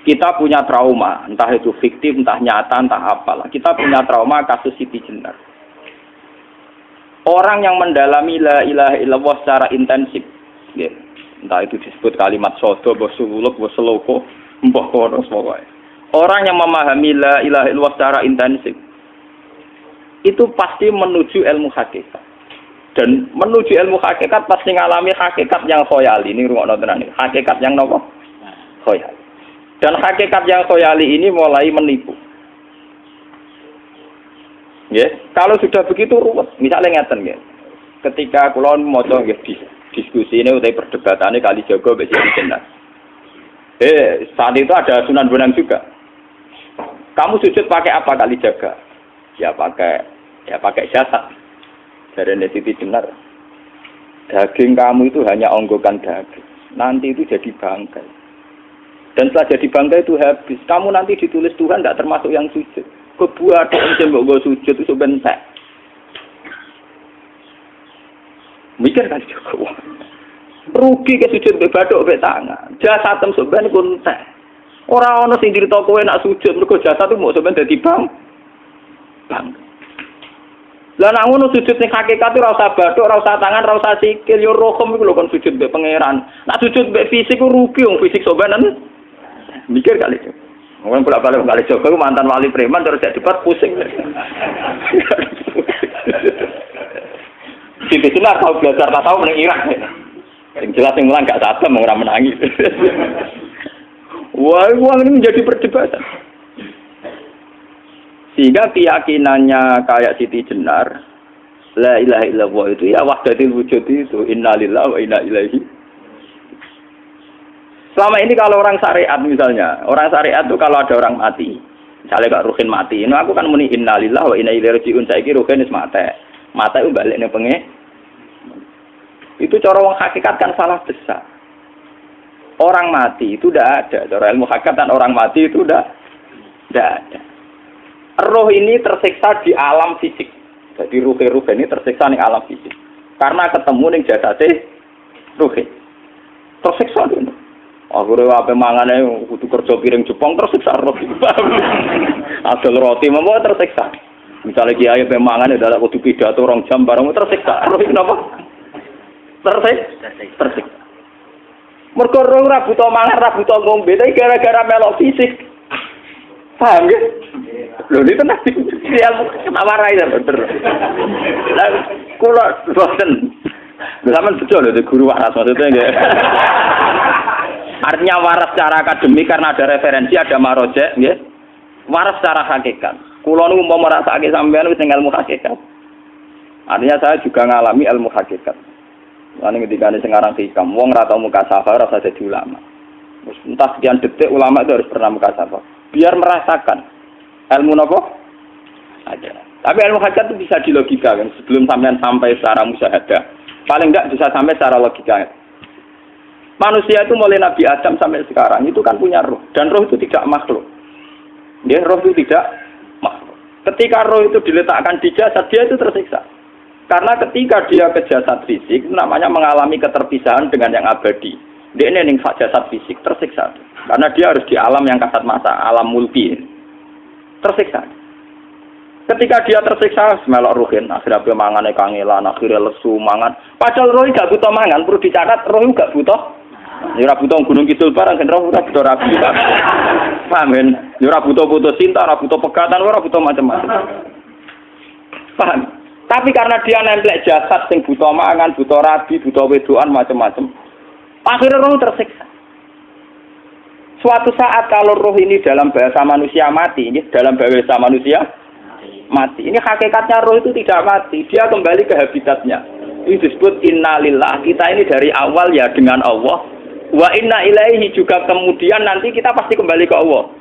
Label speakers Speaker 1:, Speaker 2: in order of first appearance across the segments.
Speaker 1: Kita punya trauma, entah itu fiktif, entah nyata, entah apalah. Kita punya trauma kasus Siti Jenar. Orang yang mendalami la ilaha illallah secara intensif, ya, entah itu disebut kalimat sodo, bosuluk, boseloko, mbah kono pokoknya. Orang yang memahami la ilaha illallah secara intensif, itu pasti menuju ilmu hakikat. Dan menuju ilmu hakikat pasti ngalami hakikat yang khoyali. Ini rungokno tenan iki. Hakikat yang nopo? Khoyali. Dan hakikat yang khoyali ini mulai menipu. Ya, kalau sudah begitu ruwet. Misalnya ngeten nggih. Ketika kula maca nggih diskusi ini utai perdebatannya kali jago mbek Siti Jenar. Saat itu ada Sunan Bonang juga. Kamu sujud pakai apa kali jaga? Ya pakai jasad. Dari Siti Jenar. Daging kamu itu hanya onggokan daging. Nanti itu jadi bangkai. Dan setelah jadi bangkai itu habis. Kamu nanti ditulis Tuhan tidak termasuk yang sujud. Kebuat yang mbok sujud itu bentek. Mikir kan juga. Rugi ke sujud mbek bathuk mbek tangan. Jasad sampeyan iku entek. Ora ana sing crita kowe nak sujud mergo jasad itu mau sampeyan dadi bang. Lah nek ngono sujud ning hakikat ora usah bathuk, ora usah tangan, ora usah sikil, yo rohom iku lho kon sujud mbek pangeran. Nak sujud mbek fisik ku rugi wong fisik sampeyan. Mikir kali itu. Mungkin bolak-balik kali Joko mantan wali preman terus jadi debat pusing. Siti Jenar tahu belajar tak tahu menang Irak. Yang jelas yang mulang gak sadar mau orang menangis. Wah, ini menjadi perdebatan. Sehingga keyakinannya kayak Siti Jenar, la ilaha illallah itu ya wahdatul wujud itu, innalillahi wa inna ilaihi. Selama ini kalau orang syariat misalnya, orang syariat itu kalau ada orang mati, misalnya Kak Ruhin mati, ini aku kan muni innalillahi wa inna ilaihi raji'un, saiki Ruhin wis mati. Mati itu balik ning penge. Itu cara wong hakikat kan salah besar. Orang mati itu tidak ada, cara ilmu hakikat dan orang mati itu tidak ada. Roh ini tersiksa di alam fisik. Jadi ruh ini tersiksa di alam fisik. Karena ketemu ning jasate ruh. Tersiksa itu. Aku apa mangane kudu kerja piring Jepang tersiksa roh. Asal roti memang tersiksa. Misalnya kiai pemangan adalah kudu pidato 2 jam bareng tersiksa. Roh kenapa? Tersiksa. Mergo roh ora buta mangan, ora buta ngombe, tapi gara-gara melok fisik. Paham ya? Lho ini tenang dia ketawarai ya bener. Lah kula boten. Lho sampean bejo lho guru waras maksudnya nggih. Artinya waras secara akademik karena ada referensi, ada marojek, nggih. Waras secara hakikat. Kula niku mau merasake sampean wis ilmu hakikat. Artinya saya juga ngalami ilmu hakikat. Lan ketika sing aran hikam, wong ora tau mukasafah ora usah jadi ulama. Wis entah sekian detik ulama itu harus pernah mukasafah. Biar merasakan ilmu nopo ada. Tapi ilmu hakikat itu bisa dilogikakan sebelum sampean sampai secara musyahadah. Paling enggak bisa sampai secara logika. Manusia itu mulai Nabi Adam sampai sekarang itu kan punya roh. Dan roh itu tidak makhluk. Ya, roh itu tidak makhluk. Ketika roh itu diletakkan di jasad, dia itu tersiksa. Karena ketika dia ke jasad fisik, itu namanya mengalami keterpisahan dengan yang abadi. Dia ini ning jasad fisik, tersiksa. Karena dia harus di alam yang kasat mata, alam mulki. Tersiksa. Ketika dia tersiksa, melok ruhin, akhirnya dia mangan kangelan, akhirnya lesu mangan. Padahal roh gak butuh mangan, perlu dicatat roh gak butuh. Ya ora butuh gunung kidul barang kan ora butuh rapi. Paham kan? Ya ora butuh putus cinta, ora butuh pegatan, ora butuh macam-macam. Paham? Tapi karena dia nempel jasad sing butuh mangan, butuh rabi, butuh wedoan macam-macam. Akhirnya roh tersiksa. Suatu saat kalau roh ini dalam bahasa manusia mati, ini dalam bahasa manusia mati. Ini hakikatnya roh itu tidak mati, dia kembali ke habitatnya. Ini disebut innalillah. Kita ini dari awal ya dengan Allah. Wa inna ilaihi juga kemudian nanti kita pasti kembali ke Allah.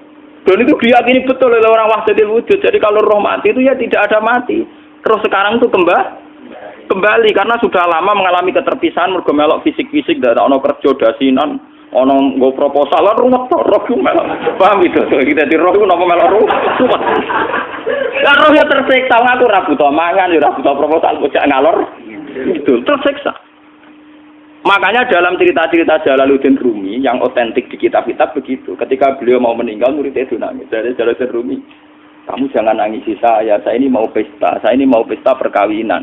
Speaker 1: Dan itu diyakini betul oleh orang wahdatul wujud. Jadi kalau roh mati itu ya tidak ada mati. Terus sekarang itu kembali karena sudah lama mengalami keterpisahan mergo melok fisik-fisik dak ono kerja dasinan, ono nggo proposal lan ruwet roh ku melok. Paham itu? Kita di roh ku napa melok ruwet. Lah roh ya tersiksa ngaku ra butuh mangan, ya ra butuh proposal bocah ngalor. Itu tersiksa. Makanya dalam cerita-cerita Jalaluddin Rumi yang otentik di kitab-kitab begitu. Ketika beliau mau meninggal, muridnya itu nangis. Dari Jalaluddin Rumi, kamu jangan nangisi saya ini mau pesta, saya ini mau pesta perkawinan.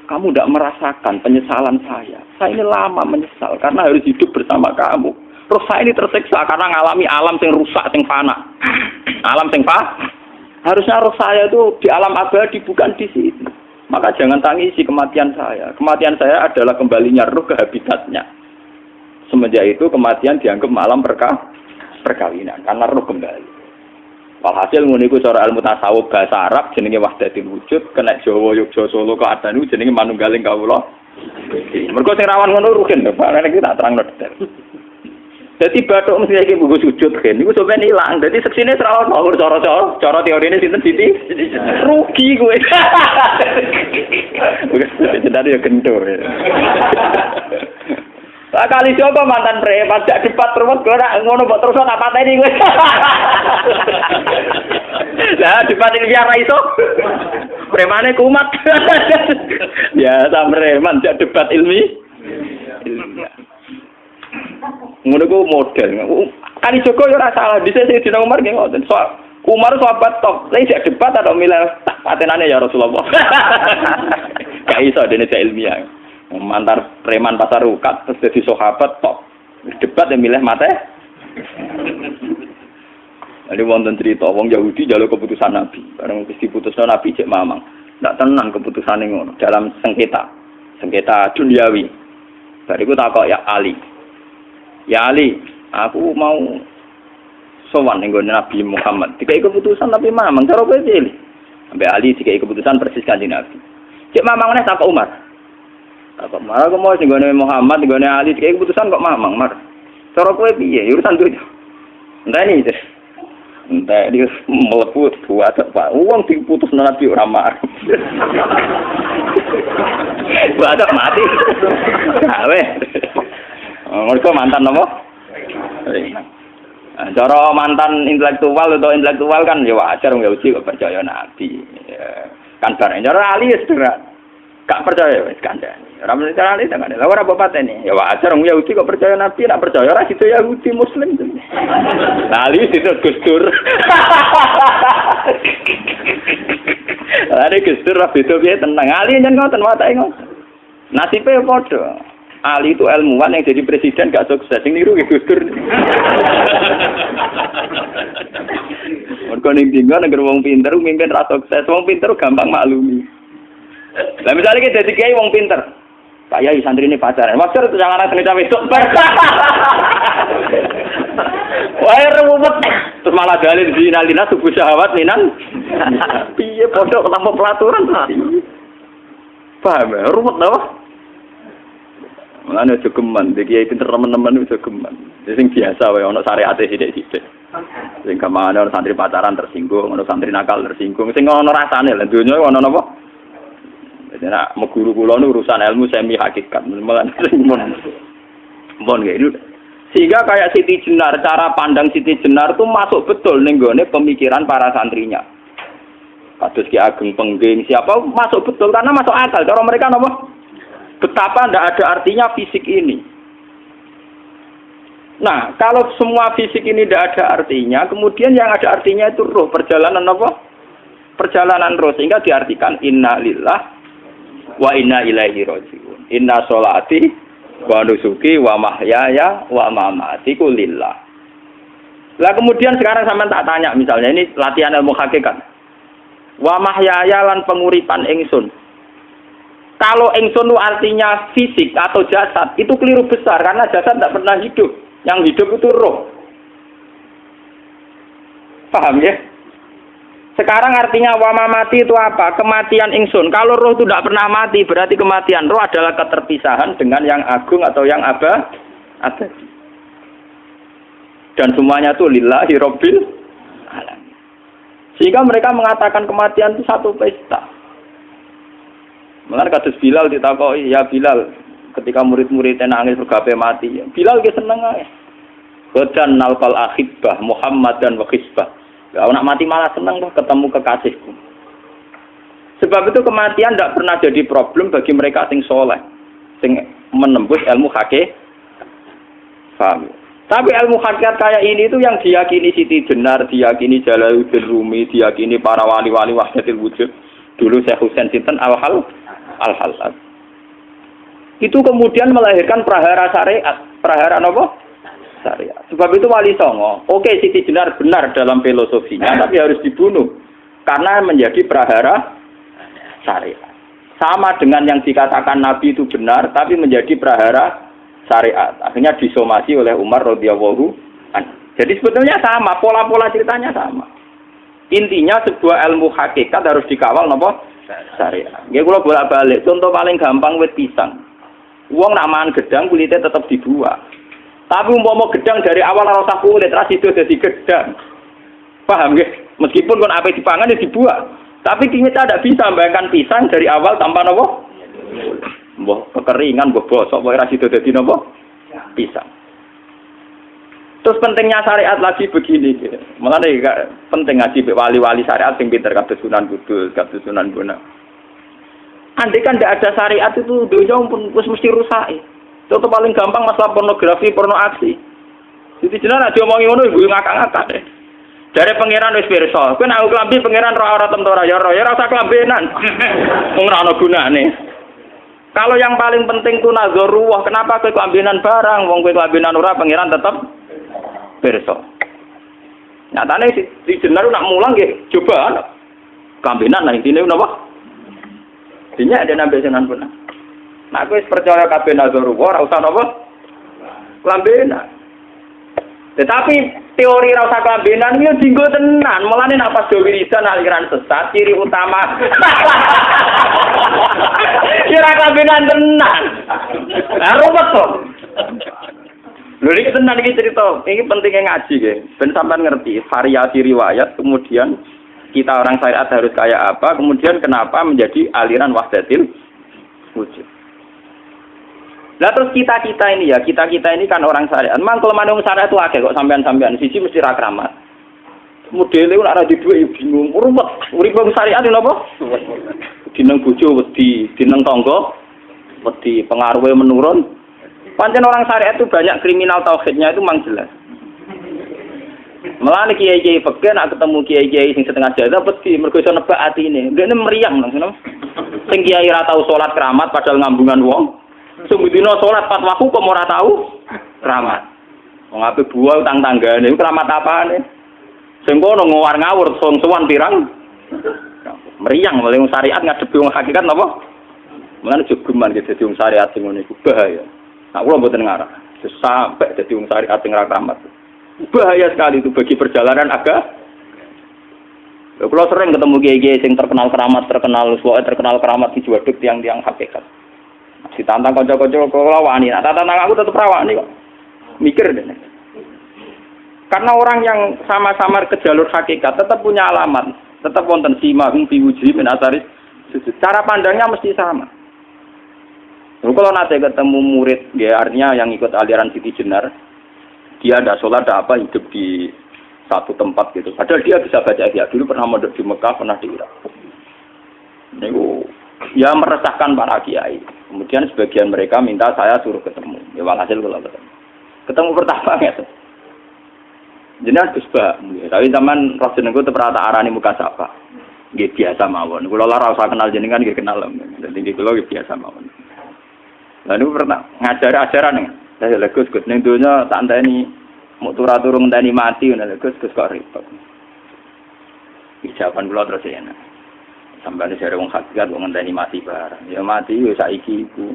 Speaker 1: Kamu tidak merasakan penyesalan saya ini lama menyesal, karena harus hidup bersama kamu. Terus saya ini tersiksa, karena ngalami alam yang rusak, yang fana. Alam yang fana. Harusnya roh saya itu di alam abadi, bukan di sini. Maka jangan tangisi kematian saya. Kematian saya adalah kembalinya roh ke habitatnya. Semenjak itu kematian dianggap malam perkawinan karena roh kembali. Walhasil ngono iku cara ilmu tasawuf bahasa Arab jenenge wahdatul wujud, kena Jawa Yogya Solo keadaan iku jenenge manunggaling kawula. Mergo sing rawan ngono rugen lho, Pak. Nek tak terangno detail. Dadi bathuk mesti iki buku sujud kan niku sampeyan ilang. Dadi seksine ora ono cara teorine sinten Siti. Rugi kowe. Jadi ya kentur. Lah kali coba mantan preman jak debat terus kowe nak ngono mbok terus tak pateni kowe. Lah debat ini biar ra iso. Premane kumat. Ya sam preman jak debat ilmi. Ngono ku model. Kali Joko yo ora salah, dhisik Sayyidina Umar nggih ngoten. Umar sahabat top, lha isih debat atau milih patenane ya Rasulullah. Gak iso dene cek ilmiah. Mantar preman pasar rukat terus dadi sahabat top. Debat yang milih mate. Ada wonten cerita wong Yahudi njaluk keputusan Nabi. Bareng wis diputusno Nabi cek mamang. Ndak tenang keputusane ngono dalam sengketa duniawi. Bariku takok ya Ali. Ya Ali, aku mau sowan ning Nabi Muhammad. Dikai keputusan tapi mamang cara kowe pilih. Sampai Ali dikai keputusan persis Kanjeng Nabi. Cek mamang neh takok Umar. Takok Umar aku mau ning Muhammad, ning Ali dikai keputusan kok mamang, Mar. Cara kowe piye? Urusan duit. Enteni iki. Entah dia melepuh buat apa? Uang diputus Nabi ora mar. Buat mati. Awe. Mereka mantan apa? Cara mantan intelektual atau intelektual kan ya wajar nggak uji kok percaya Nabi. Ya, kan bareng cara Ali ya gak percaya wis kandhani. Ora mesti cara Ali kan. Lah ora apa patene. Ya wajar wong Yahudi kok percaya Nabi, nek percaya ora situ Yahudi Muslim. Lah Ali situ Gusdur. Lah Gusdur ra beda piye tenang. Ali nyen ngoten watake ngoten. Nasibe padha. Ali itu ilmuwan yang jadi presiden gak sukses. Sing niru nggih Gusdur. Mergo ning dinggo nek wong pinter mimpin ra sukses. Wong pinter gampang maklumi. Lah misalnya kita jadi kiai wong pinter. Pak Yai santri ini pacaran. Wajar itu jangan anak cerita besok. Wah, ruwet. Terus malah dalil zinalina subuh syahwat minan. Piye pondok tanpa pelaturan. Paham ya? Ruwet apa? Mulane aja geman, iki kiai pinter teman-teman aja geman. Sing biasa wae ana syariate sithik-sithik. Sing kamane ana santri pacaran tersinggung, ana santri nakal tersinggung. Sing ana rasane lha donya ana napa? Jadi nak guru kula nu urusan ilmu semi hakikat. Mulane mon gitu. Sehingga kayak Siti Jenar, cara pandang Siti Jenar itu masuk betul ning gone pemikiran para santrinya. Kados Ki Ageng Pengging siapa masuk betul karena masuk akal. Cara mereka napa? Betapa tidak ada artinya fisik ini. Nah, kalau semua fisik ini tidak ada artinya, kemudian yang ada artinya itu roh, perjalanan apa? Perjalanan roh, sehingga diartikan inna lillah wa inna ilaihi raji'un. Inna sholati wa nusuki wa mahyaya wa mamati ku lillah. Lah kemudian sekarang sampean tak tanya misalnya ini latihan ilmu hakikat. Wa mahyaya lan penguripan ingsun. Kalau ingsun artinya fisik atau jasad, itu keliru besar karena jasad tidak pernah hidup. Yang hidup itu roh. Paham ya? Sekarang artinya wama mati itu apa? Kematian ingsun. Kalau roh itu tidak pernah mati, berarti kematian roh adalah keterpisahan dengan yang agung atau yang abadi. Dan semuanya itu lillahi rabbil alamin. Sehingga mereka mengatakan kematian itu satu pesta. Malah kados Bilal ditakoki, ya Bilal, ketika murid-muridnya nangis bergape mati, Bilal ge seneng ae. Godan nalfal akhibah Muhammad dan wakhisbah. Ya anak mati malah seneng loh ketemu kekasihku. Sebab itu kematian tidak pernah jadi problem bagi mereka sing soleh, sing menembus ilmu hakikat. Paham? Tapi ilmu hakikat kayak ini itu yang diyakini Siti Jenar, diyakini Jalaluddin Rumi, diyakini para wali-wali wahdatul wujud. Dulu Syekh Husain Sinten Al-Halal. Itu kemudian melahirkan prahara syariat. Prahara apa? Syariat. Sebab itu Wali Songo, oke Siti Jenar benar dalam filosofinya, tapi harus dibunuh. Karena menjadi prahara syariat. Sama dengan yang dikatakan Nabi itu benar, tapi menjadi prahara syariat. Akhirnya disomasi oleh Umar radhiyallahu anhu. Jadi sebetulnya sama, pola-pola ceritanya sama. Intinya sebuah ilmu hakikat harus dikawal napa? Syariat. Nggih kula bolak-balik, contoh paling gampang wit pisang. Wong nak mangan gedang kulitnya tetap dibuang. Tapi umpama gedang dari awal ora usah kulit, ra sido dadi gedang. Paham nggih? Meskipun kon ape dipangan ya dibuang. Tapi kita tidak bisa membayangkan pisang dari awal tanpa napa? Mbah kekeringan, mbah bosok, mbah ra sido dadi napa? Pisang. Terus pentingnya syariat lagi begini, malah penting ngaji wali-wali syariat yang pinter kados Sunan Kudus, kados Sunan Bonang. Andai kan tidak ada syariat itu dunia pun mesti rusak. Contoh paling gampang masalah pornografi, porno aksi. Jadi jenar aja omongi ngono ibu ngakak-ngakak deh. Dari pangeran wis pirsa, kowe nek klambi pangeran ora tentora ya ora usah klambenan. Wong ora ana gunane. Kalau yang paling penting ku nazarullah, kenapa kowe klambenan barang? Wong kowe klambenan ora pangeran tetep pirsa. Nyatane si jenar nak mulang nggih coba klambenan nang intine napa? Dinya ada nabi Sunan Bonang. Nah, aku percaya kabeh nazarullah ora usah napa? Klambenan. Tetapi teori ora usah klambenan iki dinggo tenan. Mulane nek pas do wiridan aliran sesat ciri utama. Kira klambenan tenan. Lah ruwet to. Lho iki tenan iki cerita. Iki pentingnya ngaji nggih. Ben sampean ngerti variasi riwayat kemudian kita orang syariat harus kayak apa, kemudian kenapa menjadi aliran wahdatil wujud. Lah terus kita ini kan orang syariat. Memang kalau manung syariat itu akeh kok sampean-sampean siji mesti ra kramat. Modele ora di dhuwit bingung, ruwet. Urip wong syariat lho napa? Dineng bojo wedi, dineng tangga wedi, pengaruhe menurun. Pancen orang syariat itu banyak kriminal tauhidnya itu memang jelas. Malah kiai-kiai peken nak ketemu kiai-kiai sing setengah jadah pasti mergo iso nebak atine. Ndekne meriang langsung. Sing kiai ora tau salat keramat padahal ngambungan wong. Sing dina salat pas waktu kok ora tau keramat. Wong ape buah utang tanggane keramat apane? Sing kono ngawur-ngawur sowan pirang. Meriang mulai wong syariat ngadepi wong hakikat napa? Mulane jogeman ge dadi wong syariat sing ngene iku bahaya. Nak kula mboten ngarah. Sampai dadi wong syariat sing ora keramat. Bahaya sekali itu bagi perjalanan agak. Kalau sering ketemu kiai-kiai yang terkenal keramat di juaduk tiang-tiang hakikat. Ditantang kocok-kocok kalau wani, nah tantang aku tetap rawani kok. Mikir deh. Karena orang yang sama-sama ke jalur hakikat tetap punya alamat, tetap wonten simahum fi wujhi min asaris sujud. Cara pandangnya mesti sama. Kalau nanti ketemu murid, ya artinya yang ikut aliran Siti Jenar, dia ada sholat, ada apa, hidup di satu tempat gitu. Padahal dia bisa baca ihya. Dulu pernah mondok di Mekah, pernah di Irak. Itu ya meresahkan para kiai. Kemudian sebagian mereka minta saya suruh ketemu. Ya walhasil kalau ketemu pertama ya. Jenengan Gus Ba. Tapi zaman Rasulullah itu pernah tak arani muka sapa. Nggih biasa mawon. Kula ora usah kenal jenengan nggih kenal. Dadi kula nggih biasa mawon. Lalu pernah ngajar ajaran nih. Saya Gus ning donya tak enteni mau turu-turu ngenteni mati ngono Gus kok repot. Ijaban kula terus enak. Sampeyan jare wong hakikat wong ngenteni mati barang. Ya mati wis saiki iku.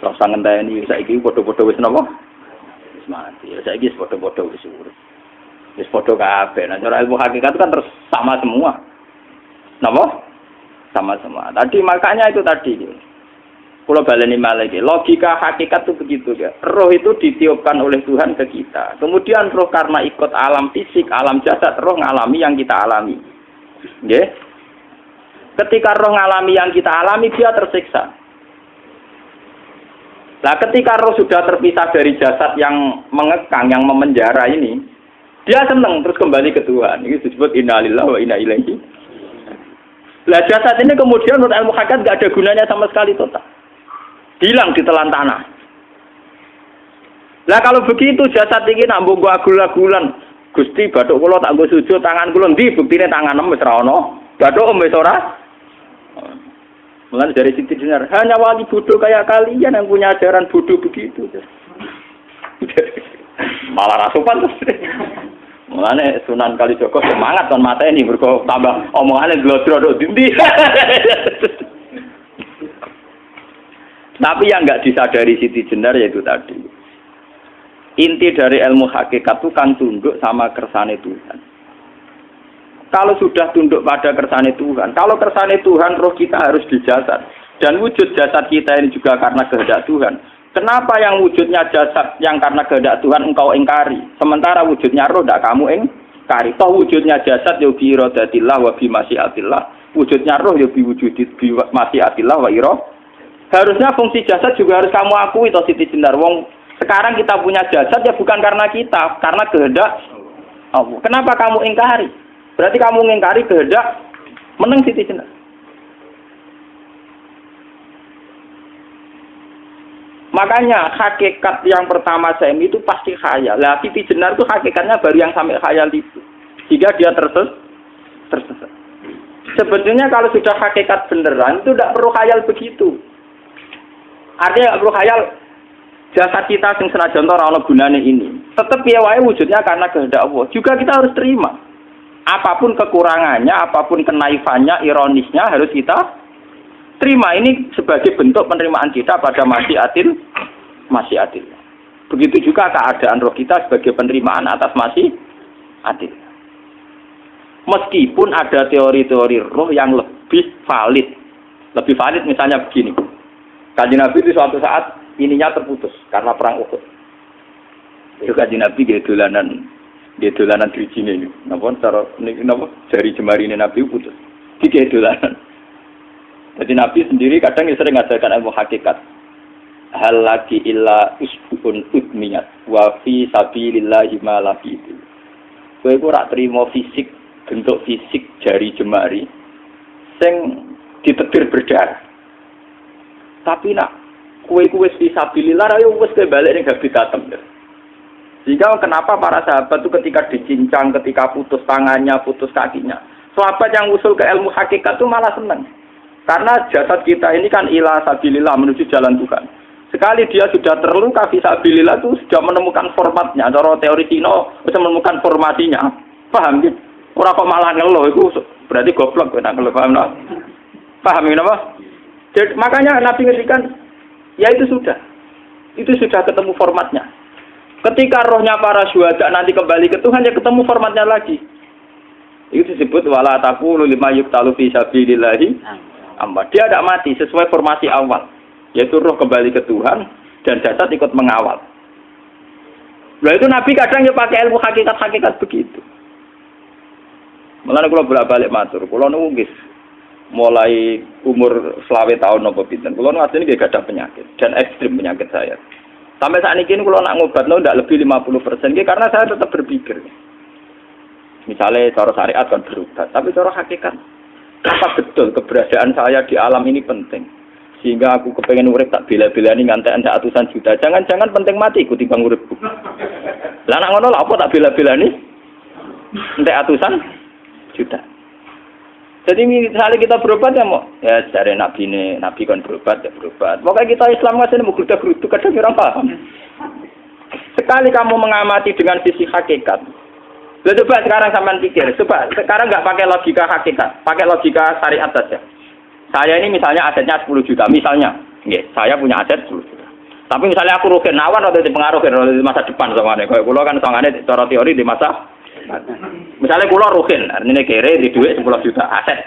Speaker 1: Ora usah ngenteni saiki padha-padha wis napa? Wis mati. Ya saiki wis padha-padha wis urip. Wis padha kabeh. Nah cara ilmu hakikat kan terus sama semua. Napa? Sama semua. Tadi makanya itu tadi. Kalau baleni malaikat, logika hakikat itu begitu ya. Roh itu ditiupkan oleh Tuhan ke kita. Kemudian roh karena ikut alam fisik, alam jasad, roh ngalami yang kita alami. Nggih. Ketika roh ngalami yang kita alami, dia tersiksa. Nah, ketika roh sudah terpisah dari jasad yang mengekang, yang memenjara ini, dia senang terus kembali ke Tuhan. Ini disebut innalillahi wa inna ilaihi. Lah jasad ini kemudian menurut ilmu hakikat nggak ada gunanya sama sekali total. Hilang di telan tanah. Lah kalau begitu jasad iki nak mbok agul-agulan. Gusti bathuk kula tak nggo sujud tangan kula ndi buktine tanganem wis ora ana. Bathuk wis ora. Mulane dari Siti Jenar, hanya wali bodoh kayak kalian yang punya ajaran bodoh begitu. Malah rasupan terus. Mulane Sunan Kalijaga semangat kon mateni mergo tambah omongane glodro nduk ndi. Tapi yang enggak disadari Siti Jenar yaitu tadi. Inti dari ilmu hakikat itu kan tunduk sama kersane Tuhan. Kalau sudah tunduk pada kersane Tuhan, kalau kersane Tuhan roh kita harus di jasad. Dan wujud jasad kita ini juga karena kehendak Tuhan. Kenapa yang wujudnya jasad yang karena kehendak Tuhan engkau ingkari? Sementara wujudnya roh tidak kamu ingkari. Toh wujudnya jasad ya bi iradatillah wa bi masyiatillah. Wujudnya roh ya bi wujudit bi masyiatillah wa ira. Harusnya fungsi jasad juga harus kamu akui toh Siti Jenar. Wong sekarang kita punya jasad ya bukan karena kita, karena kehendak Allah. Kenapa kamu ingkari? Berarti kamu mengingkari kehendak meneng Siti Jenar. Makanya hakikat yang pertama Saim itu pasti khayal. Lah Siti Jenar itu hakikatnya baru yang sampai khayal itu. Jika dia tersesat. Sebetulnya kalau sudah hakikat beneran itu tidak perlu khayal begitu. Artinya tidak perlu khayal jasad kita sing senajan ora ana gunane ini. Tetap piye wae wujudnya karena kehendak Allah. Juga kita harus terima. Apapun kekurangannya, apapun kenaifannya, ironisnya harus kita terima. Ini sebagai bentuk penerimaan kita pada masyiatil. Begitu juga keadaan roh kita sebagai penerimaan atas masyiatil. Meskipun ada teori-teori roh yang lebih valid. Lebih valid misalnya begini. Kanjeng Nabi itu suatu saat ininya terputus karena perang Uhud. Itu Kanjeng Nabi dolanan drijine ini. Napa cara napa jari jemari Nabi putus. Iki dolanan. Jadi Nabi sendiri kadang sering ngajarkan ilmu hakikat. Hal lagi illa usbun udmiyat wa fi sabilillahi ma lafitu. Kowe ora trimo fisik, bentuk fisik jari jemari sing ditetir berdarah. Tapi nak kowe wis fi sabilillah ayo wis balik ning habitatem. Sehingga kenapa para sahabat itu ketika dicincang, ketika putus tangannya, putus kakinya, sahabat yang usul ke ilmu hakikat itu malah senang. Karena jasad kita ini kan ila sabilillah menuju jalan Tuhan. Sekali dia sudah terluka fi sabilillah itu sudah menemukan formatnya. Cara teori Sino bisa menemukan formasinya. Paham gitu? Ora kok malah ngeluh itu berarti goblok nek ngeluh paham enggak? Paham napa? Jadi makanya Nabi ngendikan ya itu sudah ketemu formatnya. Ketika rohnya para syuhada nanti kembali ke Tuhan, ya ketemu formatnya lagi. Itu disebut wala taqulu lima yuqtalu fi sabilillah amma. Dia tidak mati sesuai formasi awal, yaitu roh kembali ke Tuhan dan jasad ikut mengawal. Nah itu Nabi kadang ya pakai ilmu hakikat begitu. Mulane kula bolak-balik matur, kula niku nggih mulai umur 20 tahun napa pinten. Kula nu asline nggih gadah penyakit dan ekstrim penyakit saya. Sampai saat ini kalau nak ngobatno tidak lebih 50%, karena saya tetap berpikir. Misalnya cara syariat kan berobat, tapi cara hakikat apa betul keberadaan saya di alam ini penting. Sehingga aku kepengen urip tak bela-belani ngantek antek atusan juta. Jangan-jangan penting mati ku timbang uripku. Lah nak ngono lha apa tak bela-belani? Antek atusan juta. Jadi misalnya kita berobat ya mau ya dari nabi kan berobat ya berobat. Pokoknya kita Islam masih mau gerutu kadang orang paham. Sekali kamu mengamati dengan sisi hakikat, coba sekarang sampean pikir, coba sekarang nggak pakai logika hakikat, pakai logika syariat saja. Saya ini misalnya asetnya 10 juta, misalnya, saya punya aset 10 juta. Tapi misalnya aku rugi nawan atau dipengaruhi di masa depan sama nih, kalau kulo kan soalnya cara teori di masa misalnya kulo ruhin, artinya kere di duit 10 juta aset.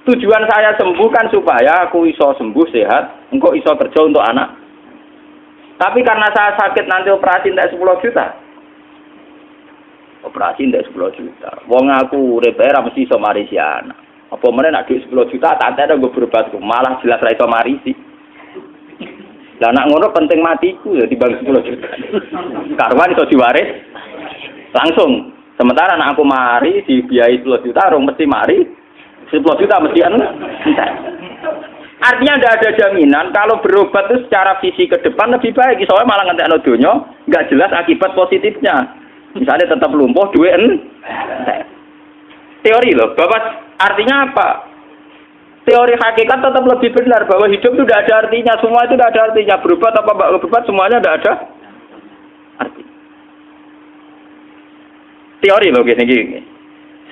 Speaker 1: Tujuan saya sembuh kan supaya aku iso sembuh sehat, engkau iso kerja untuk anak. Tapi karena saya sakit nanti operasi tidak 10 juta. Operasi tidak 10 juta. Wong aku repera mesti iso marisi anak. Apa meneh nak duit 10 juta tak ada gue berobat malah jelas ra iso marisi. Lah nak ngono penting matiku ya dibanding 10 juta. Karwan iso diwaris langsung. Sementara anak aku mari dibiayai 10 juta, rong mesti mari 10 juta mesti entek. Artinya tidak ada jaminan kalau berobat itu secara visi ke depan lebih baik. Soalnya malah ngentekno donya nggak jelas akibat positifnya. Misalnya tetap lumpuh, duit teori loh. Bapak artinya apa? Teori hakikat tetap lebih benar bahwa hidup itu tidak ada artinya. Semua itu tidak ada artinya. Berobat apa nggak berobat semuanya tidak ada arti. Teori loh gini.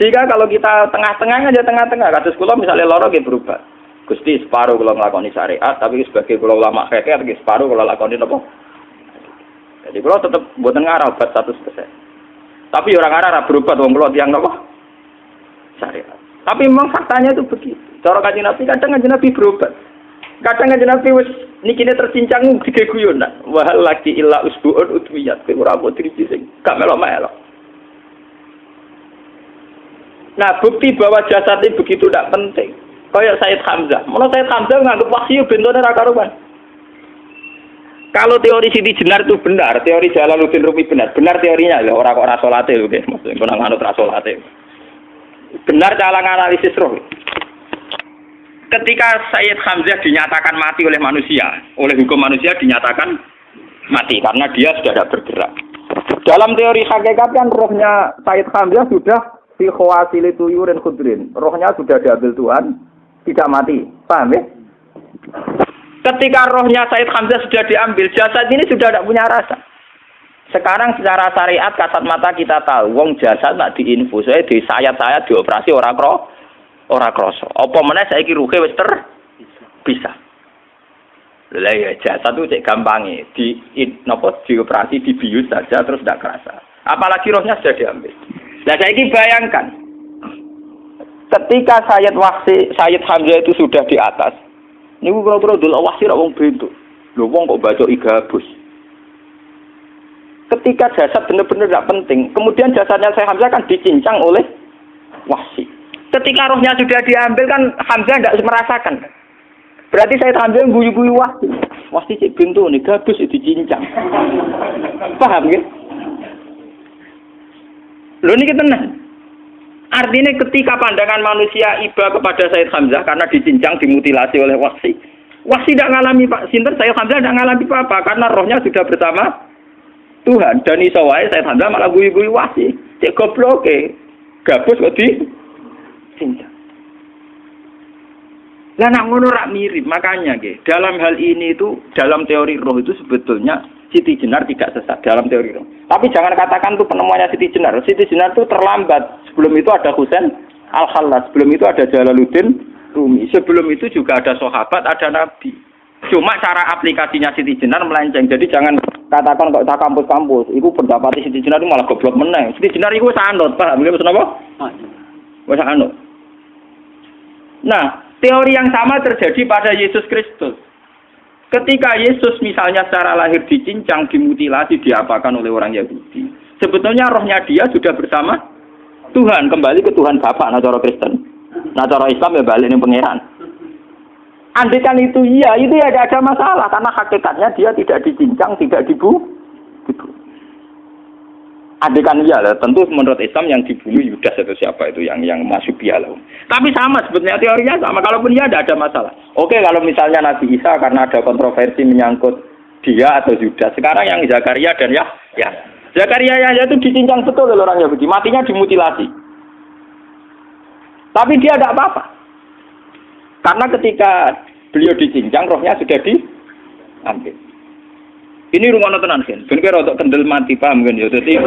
Speaker 1: Sehingga kalau kita tengah-tengah aja tengah-tengah. Kasus kula misalnya loro nggih berobat. Gusti separuh kalau ngelakoni syariat, tapi sebagai kalau ulama kekeh, separuh kalau lakoni apa? Jadi kalau tetap buatan ngarah obat 100%. Tapi orang ngarah berobat, orang kalau tiang apa? Syariat. Tapi memang faktanya itu begitu. Cara Kanjeng Nabi kadang Kanjeng Nabi berobat. Kadang Kanjeng Nabi wis nikine tercincang dige guyon nak. Wahal lagi illa usbuun udwiyat. Ora mbok driji sing gak melok-melok. Nah, bukti bahwa jasad itu begitu tidak penting. Kayak Sayyid Hamzah. Menurut Sayyid Hamzah nganggep wahyu bentone ra karuan. Kalau teori Siti Jenar itu benar, teori Jalaluddin Rumi benar teorinya lho, ora kok ora salate lho nggih, maksud kok nang anut ra salate. Benar cara analisis roh. Ketika Sayyid Hamzah dinyatakan mati oleh manusia, oleh hukum manusia dinyatakan mati karena dia sudah tidak bergerak. Dalam teori hakikat kan rohnya Sayyid Hamzah sudah fi khawasili tuyurin khudrin. Rohnya sudah diambil Tuhan, tidak mati. Paham ya? Ketika rohnya Sayyid Hamzah sudah diambil, jasad ini sudah tidak punya rasa. Sekarang secara syariat kasat mata kita tahu, wong jasad nak diinfus, di sayat-sayat dioperasi ora kroso. Apa meneh saiki ruhe wis bisa. Lah ya jasad itu cek gampange, dioperasi dibius saja terus tidak kerasa. Apalagi rohnya sudah diambil. Nah saiki bayangkan, ketika Sayyid Hamzah itu sudah di atas, niku kira-kira delok wahsi ra wong bentuk. Lho wong kok baca igabus. Ketika jasad benar-benar tidak penting, kemudian jasadnya Sayyid Hamzah kan dicincang oleh wahsi. Ketika rohnya sudah diambil kan Hamzah tidak merasakan. Berarti Sayyid Hamzah guyu-guyu wahsi. Wahsi cek bentuk nih gabus dicincang. Paham ya? Lho niki tenan. Artinya ketika pandangan manusia iba kepada Sayyid Hamzah karena dicincang, dimutilasi oleh wahsi. Wahsi tidak ngalami Pak Sinten, Sayyid Hamzah tidak ngalami apa-apa karena rohnya sudah bersama Tuhan. Dan iso wae Sayyid Hamzah malah guyu-guyu wahsi. Cek goblok gabus kok dicincang. Lah nak ngono rak mirip, makanya nggih. Dalam hal ini itu dalam teori roh itu sebetulnya Siti Jenar tidak sesat dalam teori roh. Tapi jangan katakan itu penemuannya Siti Jenar. Siti Jenar itu terlambat. Sebelum itu ada Husain Al-Khallas, sebelum itu ada Jalaluddin Rumi. Sebelum itu juga ada sahabat, ada nabi. Cuma cara aplikasinya Siti Jenar melenceng. Jadi jangan katakan kok tak kampus-kampus, iku pendapat Siti Jenar itu malah goblok meneh. Siti Jenar iku sanut, paham nggih maksud apa? Wis sanut. Nah, teori yang sama terjadi pada Yesus Kristus. Ketika Yesus misalnya secara lahir dicincang, dimutilasi, diapakan oleh orang Yahudi. Sebetulnya rohnya dia sudah bersama Tuhan, kembali ke Tuhan Bapa, nah cara Kristen. Nah cara Islam ya balik ning pangeran. Andaikan itu iya, itu ya tidak ada masalah karena hakikatnya dia tidak dicincang, tidak dibunuh. Andaikan iya lah, tentu menurut Islam yang dibunuh Yudas atau siapa itu yang masuk piala. Tapi sama sebetulnya teorinya sama. Kalaupun iya tidak ada masalah. Oke, kalau misalnya Nabi Isa karena ada kontroversi menyangkut dia atau Yudas. Sekarang yang Zakaria dan ya. Zakaria ya itu dicincang betul oleh orang Yahudi, matinya dimutilasi. Tapi dia tidak apa-apa. Karena ketika beliau dicincang, rohnya sudah diambil. Ini rumah tenan kan, bener untuk kendel mati paham kan ya. Jadi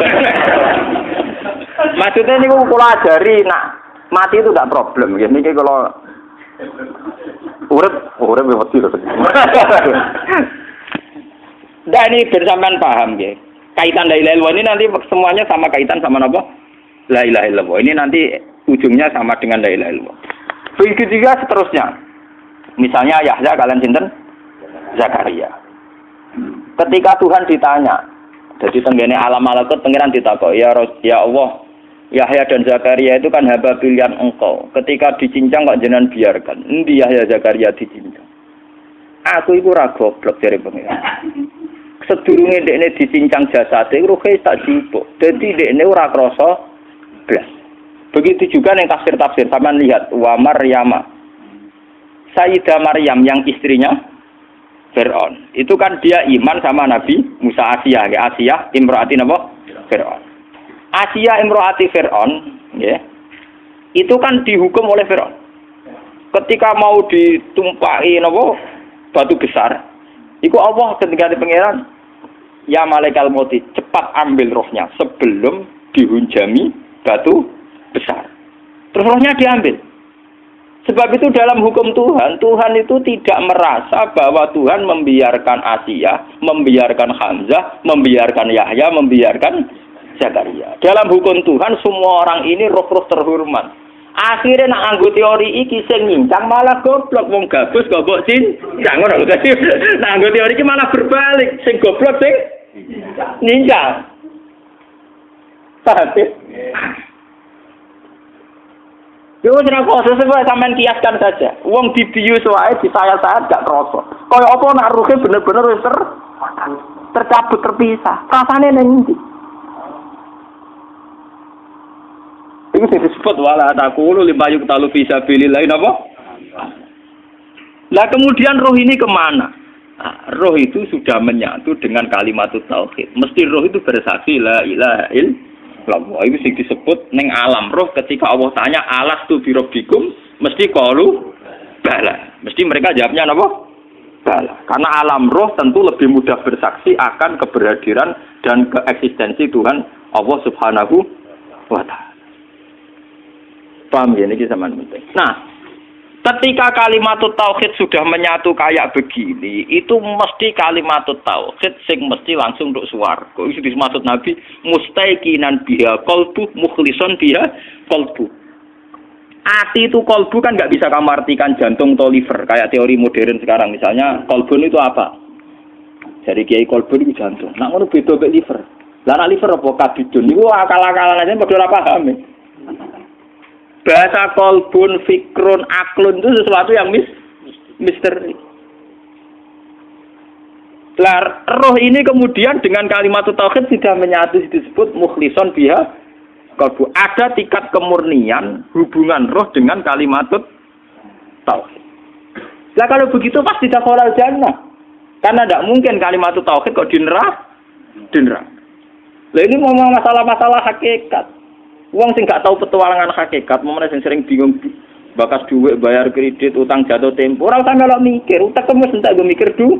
Speaker 1: maksudnya ini kalau ajari, nak mati itu tidak problem. Ini kalau urip betul. Nah ini bersamaan paham ya. Kaitan la ilaha illallah ini nanti semuanya sama kaitan sama apa? La ilaha illallah. Ini nanti ujungnya sama dengan la ilaha illallah. Begitu juga seterusnya. Misalnya Yahya kalian sinten? Zakaria. Ketika Tuhan ditanya, jadi tenggene alam malakut pangeran ditakok, ya Allah, Yahya dan Zakaria itu kan hamba pilihan engkau. Ketika dicincang kok jenengan biarkan. Endi Yahya Zakaria dicincang? Aku iku ora goblok dari pangeran. Sedurunge dekne dicincang jasate ruhe tak jupuk. Dadi dekne ora krasa blas. Begitu juga ning tafsir-tafsir sampean lihat wa Maryama Sayyidah Maryam yang istrinya Fir'aun. Itu kan dia iman sama Nabi Musa. Asiyah, ya Asiyah imro'ati napa? Fir'aun. Asiyah imro'ati Fir'aun, ya. Itu kan dihukum oleh Fir'aun. Ketika mau ditumpaki napa? Batu besar. Iku Allah ketika di pangeran, ya malaikal mauti, cepat ambil rohnya sebelum dihunjami batu besar. Terus rohnya diambil. Sebab itu dalam hukum Tuhan, Tuhan itu tidak merasa bahwa Tuhan membiarkan Asiyah, membiarkan Hamzah, membiarkan Yahya, membiarkan Zakaria. Dalam hukum Tuhan, semua orang ini roh-roh terhormat. Akhirnya nak anggo teori iki sing nyincang malah goblok, wong gabus goblok cincang ngono. Dadi nak anggo teori iki malah berbalik, sing goblok sing nyincang. Paham? Yo ora kok sesuai sampean kiaskan saja. Wong dibius wae disayat-sayat gak krasa. Kaya apa nak ruhe bener-bener wis tercabut terpisah. Rasane ning ndi? Iku sing disebut wala taqulu limayuk talu fi sabilillah napa? Lah kemudian roh ini kemana? Nah, roh itu sudah menyatu dengan kalimat tauhid. Mesti roh itu bersaksi la ilaha illallah. Itu sing disebut ning alam roh ketika Allah tanya alastu bi rabbikum mesti qalu bala. Mesti mereka jawabnya apa? Bala. Karena alam roh tentu lebih mudah bersaksi akan keberhadiran dan keeksistensi Tuhan Allah Subhanahu wa taala. Paham ya niki sampean penting. Nah, ketika kalimat tauhid sudah menyatu kayak begini, itu mesti kalimat tauhid sing mesti langsung untuk swarga. Itu dimaksud Nabi mustaiqinan biha qalbu mukhlishon biha qalbu. Ati itu qalbu kan nggak bisa kamu artikan jantung atau liver kayak teori modern sekarang. Misalnya qalbun itu apa? Jadi kiai qalbun itu jantung. Nak ngono beda mek liver. Lah nek liver apa kabidun niku akal-akalan aja padha ora paham. Bahasa kolbun, fikrun, aklun itu sesuatu yang misteri. Roh ini kemudian dengan kalimat tauhid sudah menyatu disebut mukhlishon biha kolbu. Ada tingkat kemurnian hubungan roh dengan kalimat tauhid. Lah kalau begitu pasti dakhalal jannah. Karena tidak mungkin kalimat tauhid kok di neraka. Lah ini ngomong masalah-masalah hakikat. Wong sing gak tahu petualangan hakikat, momene sing sering bingung bakas duit, bayar kredit, utang jatuh tempo, ora usah melok mikir, utek wis entek go mikir duit.